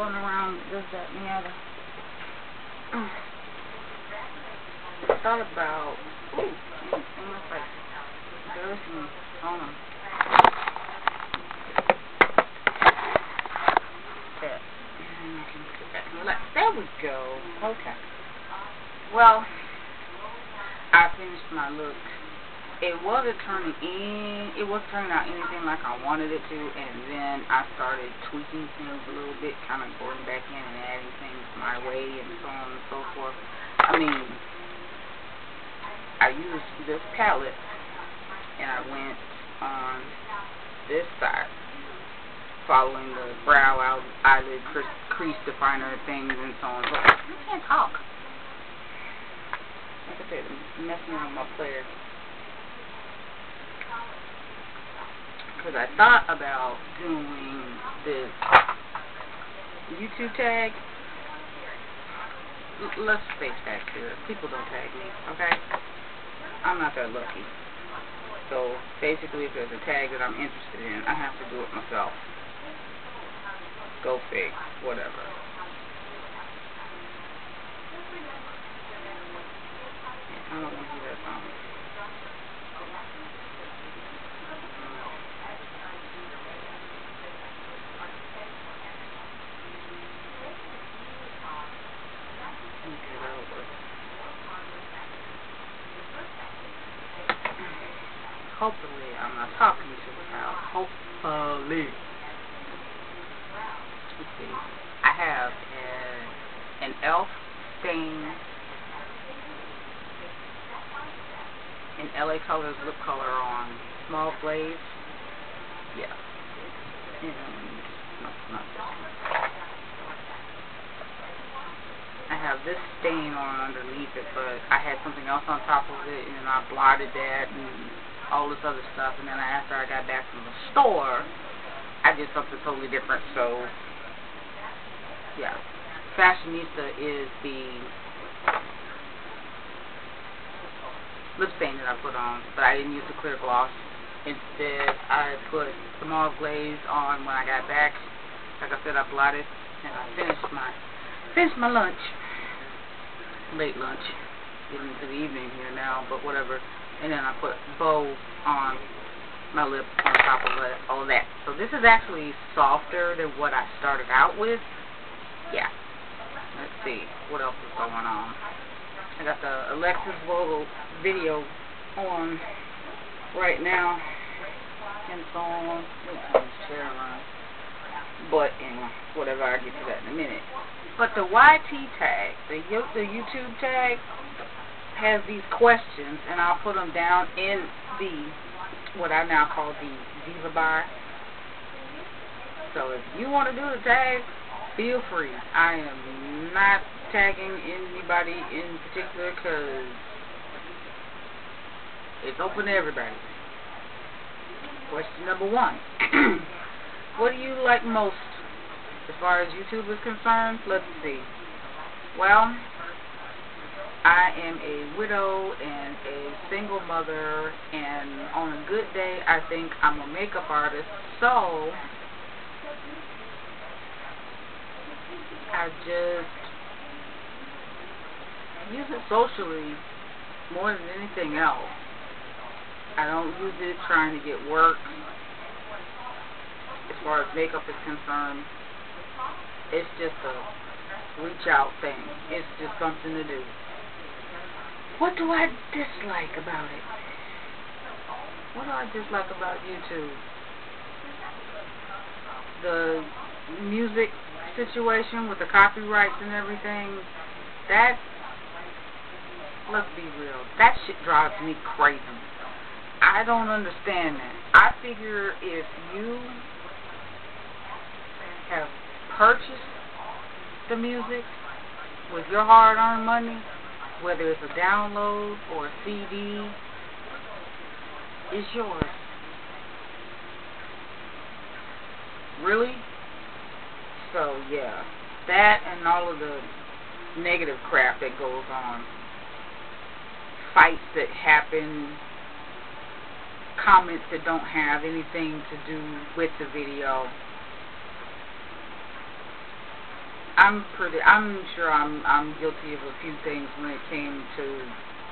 going around this, that, and the other. I thought about, almost like embarrassing on them. There we go. Okay. Well, I finished my look. It wasn't turning out anything like I wanted it to, and then I started tweaking things a little bit, kind of going back in and adding things my way and so on and so forth. I mean, I used this palette, and I went on this side, following the brow eyelid crease definer things and so on. But I can't talk. Like I said, I'm messing around with my player. Because I thought about doing this YouTube tag. Let's face facts here. People don't tag me, okay? I'm not that lucky. So basically, if there's a tag that I'm interested in, I have to do it myself. Go fig, whatever. I don't want to hear that song. Hopefully, I'm not talking too loud. Hopefully. Let's see. I have an elf stain in LA Colors lip color on small glaze. Yeah. And no, not this one. I have this stain on underneath it, but I had something else on top of it, and then I blotted that and all this other stuff, and then after I got back from the store, I did something totally different. So yeah, Fashionista is the lip stain that I put on, but I didn't use the clear gloss. Instead, I put the mauve glaze on when I got back. Like I said, I blotted, and I finished my lunch, late lunch, getting into the evening here now, but whatever. And then I put bow on my lip on top of it, all that. So this is actually softer than what I started out with. Yeah. Let's see what else is going on. I got the Alexis Vogel video on right now, and so on. Let me turn this chair around. But anyway, whatever, I'll get to that in a minute. But the YT tag, the YouTube tag, has these questions, and I'll put them down in the, what I now call the Diva bar. So if you want to do the tag, feel free. I am not tagging anybody in particular because it's open to everybody. Question number 1. What do you like most as far as YouTube is concerned? Let's see. Well, I am a widow and a single mother, and on a good day, I think I'm a makeup artist, so I just use it socially more than anything else. I don't use it trying to get work. As far as makeup is concerned, it's just a reach out thing. It's just something to do. What do I dislike about it? What do I dislike about YouTube? The music situation with the copyrights and everything, that, let's be real, that shit drives me crazy. I don't understand that. I figure if you have purchased the music with your hard-earned money, whether it's a download or a CD, it's yours. Really? So, yeah. That and all of the negative crap that goes on. Fights that happen, comments that don't have anything to do with the video. I'm sure I'm guilty of a few things when it came to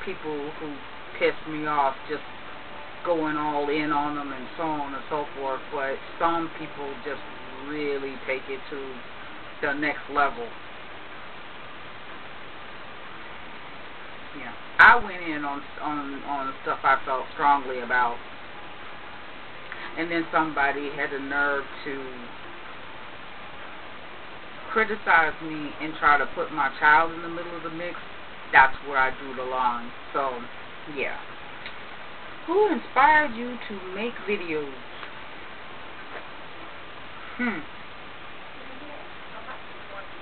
people who pissed me off, just going all in on them and so on and so forth. But some people just really take it to the next level. Yeah, I went in on stuff I felt strongly about, and then somebody had the nerve to criticize me and try to put my child in the middle of the mix. That's where I drew the line. So, yeah. Who inspired you to make videos?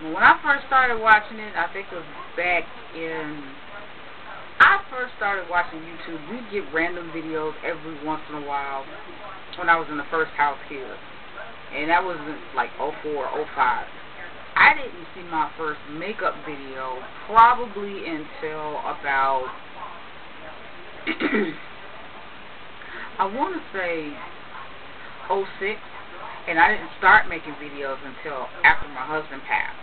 Well, when I first started watching it, I think it was back in... I first started watching YouTube. We'd get random videos every once in a while when I was in the first house here. And that was like 04, 05. I didn't see my first makeup video probably until about, I want to say 06, and I didn't start making videos until after my husband passed,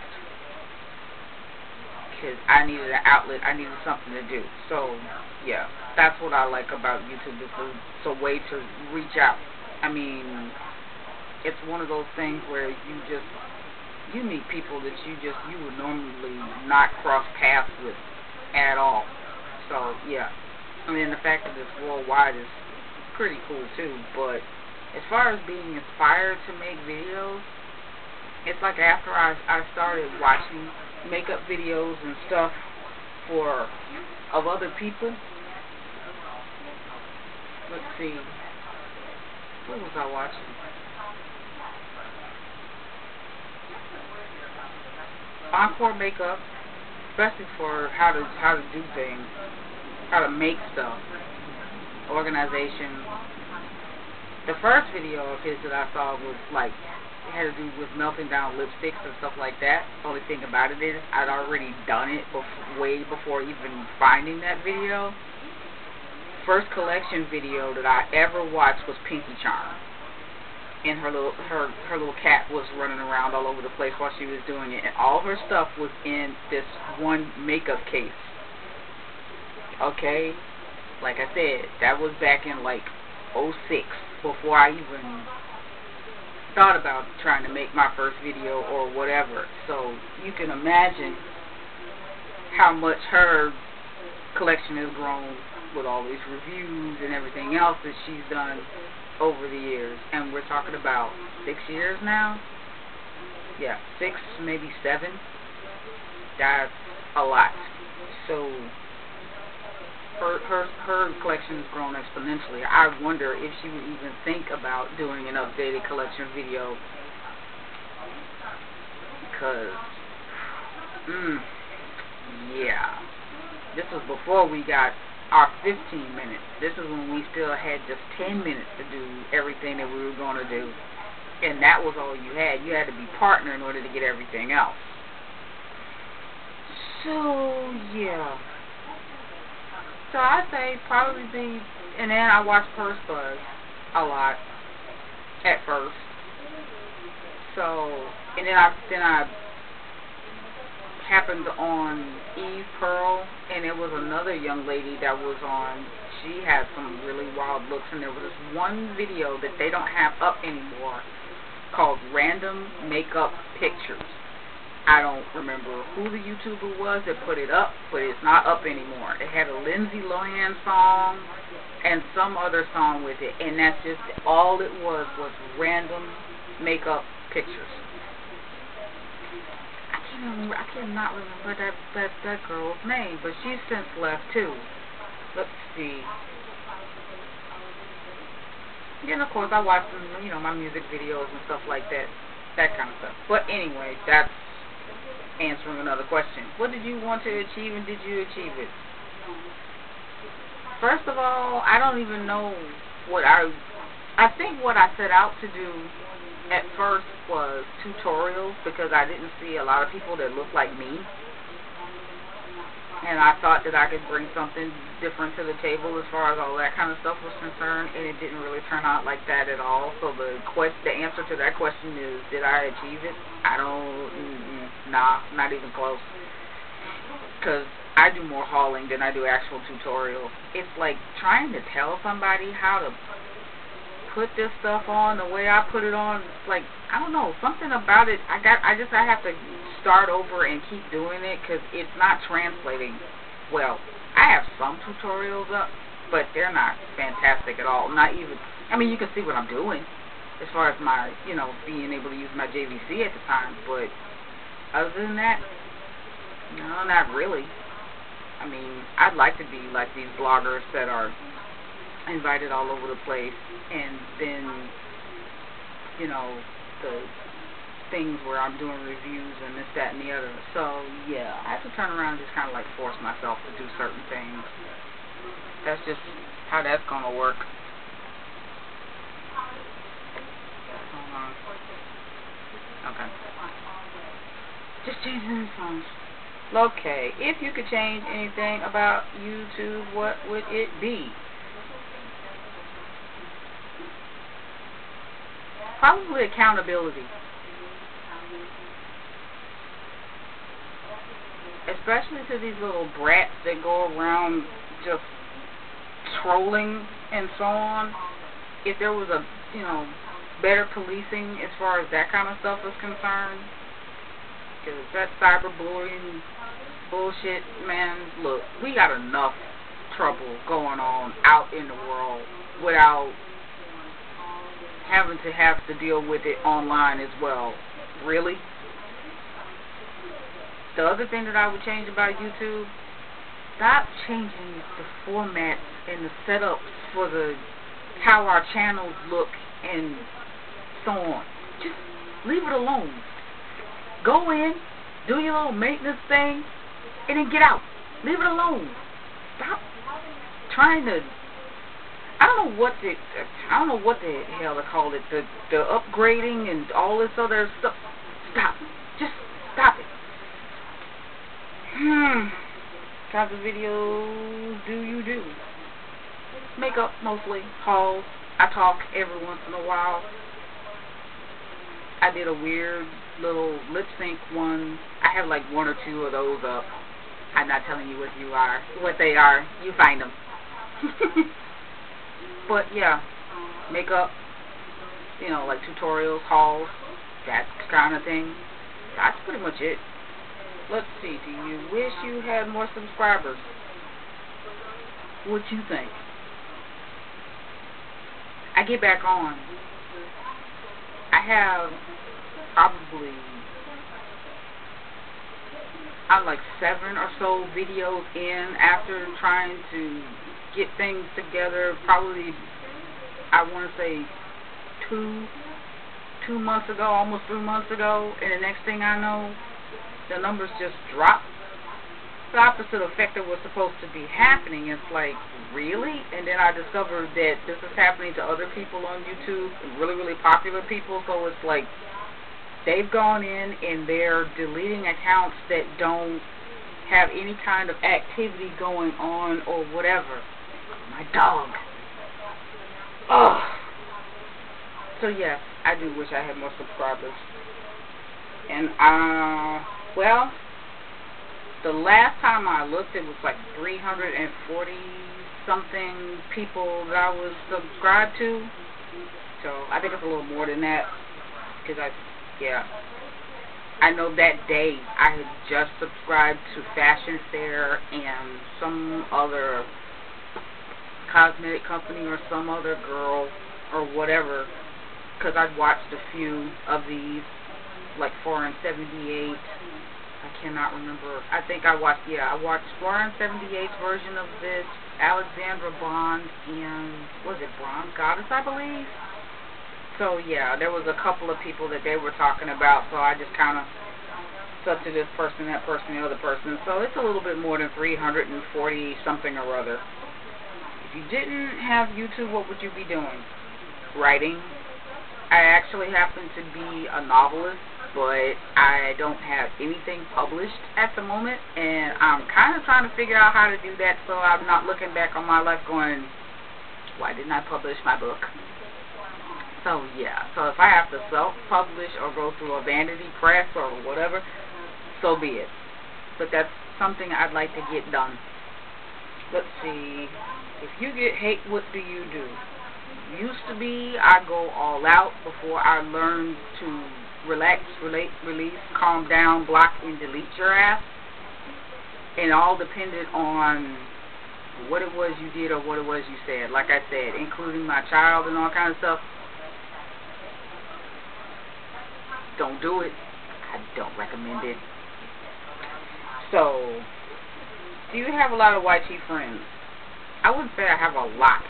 because I needed an outlet, I needed something to do. So, yeah, that's what I like about YouTube. It's a way to reach out. I mean, it's one of those things where you meet people that you would normally not cross paths with at all. So, yeah. I mean, the fact that it's worldwide is pretty cool, too. But as far as being inspired to make videos, it's like after I started watching makeup videos and stuff of other people. Let's see. What was I watching? Encore makeup, especially for how to do things, how to make stuff, organization. The first video of his that I saw was like, it had to do with melting down lipsticks and stuff like that. The only thing about it is I'd already done it way before even finding that video. First collection video that I ever watched was Pinky Charm. And her little cat was running around all over the place while she was doing it, and all her stuff was in this one makeup case. Okay, like I said, that was back in like 06, before I even thought about trying to make my first video or whatever. So you can imagine how much her collection has grown with all these reviews and everything else that she's done over the years. And we're talking about 6 years now. Yeah, 6, maybe 7. That's a lot. So her collection has grown exponentially. I wonder if she would even think about doing an updated collection video, because yeah, this was before we got our 15 minutes. This is when we still had just 10 minutes to do everything that we were going to do. And that was all you had. You had to be partner in order to get everything else. So, yeah. So I'd say probably and then I watched Purse Buzz a lot at first. So, and then I happened on Eve Pearl, and there was another young lady that was on. She had some really wild looks, and there was this one video that they don't have up anymore called Random Makeup Pictures. I don't remember who the YouTuber was that put it up, but it's not up anymore. It had a Lindsay Lohan song and some other song with it, and that's just all it was random makeup pictures. I cannot remember that girl's name, but she's since left too. Let's see. And of course I watch some, my music videos and stuff like that kind of stuff. But anyway, that's answering another question. What did you want to achieve, and did you achieve it? First of all, I don't even know what I think what I set out to do at first was tutorials, because I didn't see a lot of people that looked like me. and I thought that I could bring something different to the table as far as all that kind of stuff was concerned, and it didn't really turn out like that at all. So the answer to that question is, did I achieve it? I don't, nah, not even close. Because I do more hauling than I do actual tutorials. It's like trying to tell somebody how to put this stuff on the way I put it on. It's like, I don't know, something about it. I have to start over and keep doing it because it's not translating well. I have some tutorials up, but they're not fantastic at all. Not even, I mean, you can see what I'm doing as far as my, being able to use my JVC at the time, but other than that, no, not really. I mean, I'd like to be like these bloggers that are invited all over the place, and then, the things where I'm doing reviews and this, that, and the other. So, yeah, I have to turn around and just kind of like force myself to do certain things. That's just how that's going to work. Hold on. Okay. Just changing the songs. Okay, if you could change anything about YouTube, what would it be? Probably accountability. Especially to these little brats that go around just trolling and so on. If there was a, better policing as far as that kind of stuff is concerned. Because that cyberbullying bullshit, man, look, we got enough trouble going on out in the world without having to deal with it online as well. Really? The other thing that I would change about YouTube, stop changing the formats and the setups for how our channels look and so on. Just leave it alone. Go in, do your little maintenance thing, and then get out. Leave it alone. Stop trying to, I don't know what the hell they call it, the upgrading and all this other stuff. Stop. Just stop it. Type of videos do you do? Makeup mostly, hauls. I talk every once in a while. I did a weird little lip sync one. I have like one or two of those up. I'm not telling you what they are. You find them. But yeah, makeup, like tutorials, hauls, that kind of thing. That's pretty much it. Let's see, do you wish you had more subscribers? What you think? I get back on. I have probably, I'm like 7 or so videos in after trying to get things together. Probably, I want to say 2 months ago, almost 3 months ago, and the next thing I know, the numbers just dropped. The opposite effect that was supposed to be happening. It's like, really? And then I discovered that this is happening to other people on YouTube, really, really popular people. So it's like they've gone in and they're deleting accounts that don't have any kind of activity going on or whatever. My dog. Ugh. So yeah, I do wish I had more subscribers. And well, the last time I looked, it was like 340 something people that I was subscribed to. So I think it's a little more than that, because I know that day I had just subscribed to Fashion Fair and some other cosmetic company or some other girl or whatever, because I'd watched a few of these, like 4 and 78. I cannot remember. I think I watched 4 and 78's version of this, Alexandra Bond and, was it Bronze Goddess, I believe? So yeah, there was a couple of people that they were talking about, so I just kind of stuck to this person, that person, the other person. So it's a little bit more than 340 something or other. If you didn't have YouTube, what would you be doing? Writing. I actually happen to be a novelist, but I don't have anything published at the moment, and I'm kind of trying to figure out how to do that so I'm not looking back on my life going, why didn't I publish my book? So yeah, so if I have to self-publish or go through a vanity press or whatever, so be it. But that's something I'd like to get done. Let's see. If you get hate, what do you do? Used to be, I go all out before I learned to relax, release, calm down, block, and delete your ass. And all depended on what it was you did or what it was you said. Like I said, including my child and all kind of stuff. Don't do it. I don't recommend it. So, do you have a lot of YT friends? I wouldn't say I have a lot.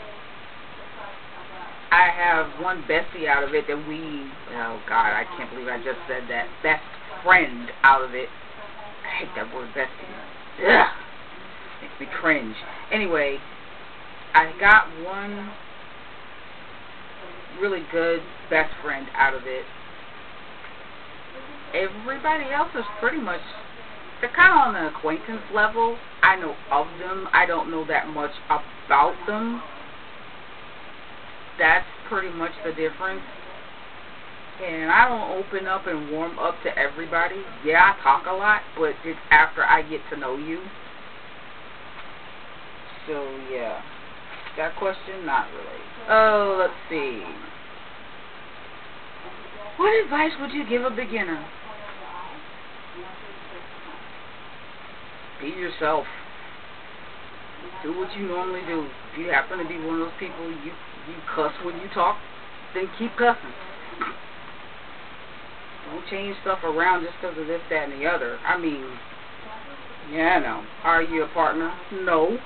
I have one bestie out of it that oh God, I can't believe I just said that. Best friend out of it. I hate that word bestie. Ugh. Makes me cringe. Anyway, I got one really good best friend out of it. Everybody else is pretty much, they're kind of on an acquaintance level. I know of them. I don't know that much about them. That's pretty much the difference. And I don't open up and warm up to everybody. Yeah, I talk a lot, but it's after I get to know you. So, yeah. That question? Not really. Oh, let's see. What advice would you give a beginner? Be yourself. Do what you normally do. If you happen to be one of those people, you cuss when you talk, then keep cussing. Don't change stuff around just because of this, that, and the other. I mean, yeah, I know. Are you a partner? No.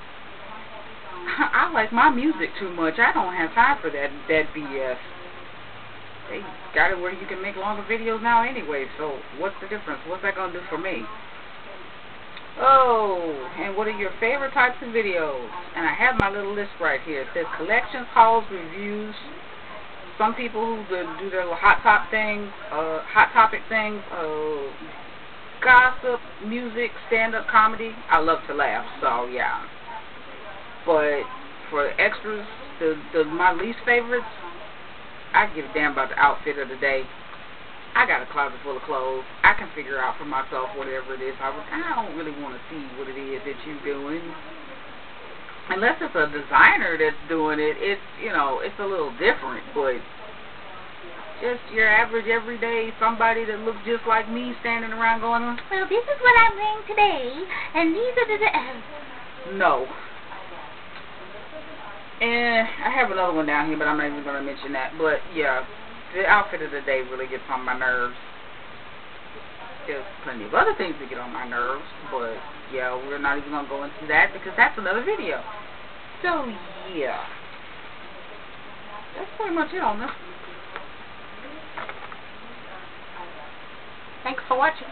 I like my music too much. I don't have time for that BS. They got it where you can make longer videos now anyway, so what's the difference? What's that going to do for me? Oh, and what are your favorite types of videos? And I have my little list right here. It says collections, hauls, reviews. Some people who do their little hot topic things, gossip, music, stand-up comedy. I love to laugh, so yeah. But for extras, my least favorites, I give a damn about the outfit of the day. I got a closet full of clothes. I can figure out for myself whatever it is. I don't really want to see what it is that you're doing. Unless it's a designer that's doing it, it's a little different. But just your average, everyday, somebody that looks just like me standing around going, well, this is what I'm wearing today, and these are the... No. And I have another one down here, but I'm not even going to mention that. But, yeah. The outfit of the day really gets on my nerves. There's plenty of other things that get on my nerves, but yeah, we're not even going to go into that because that's another video. So yeah, that's pretty much it on this. Thanks for watching.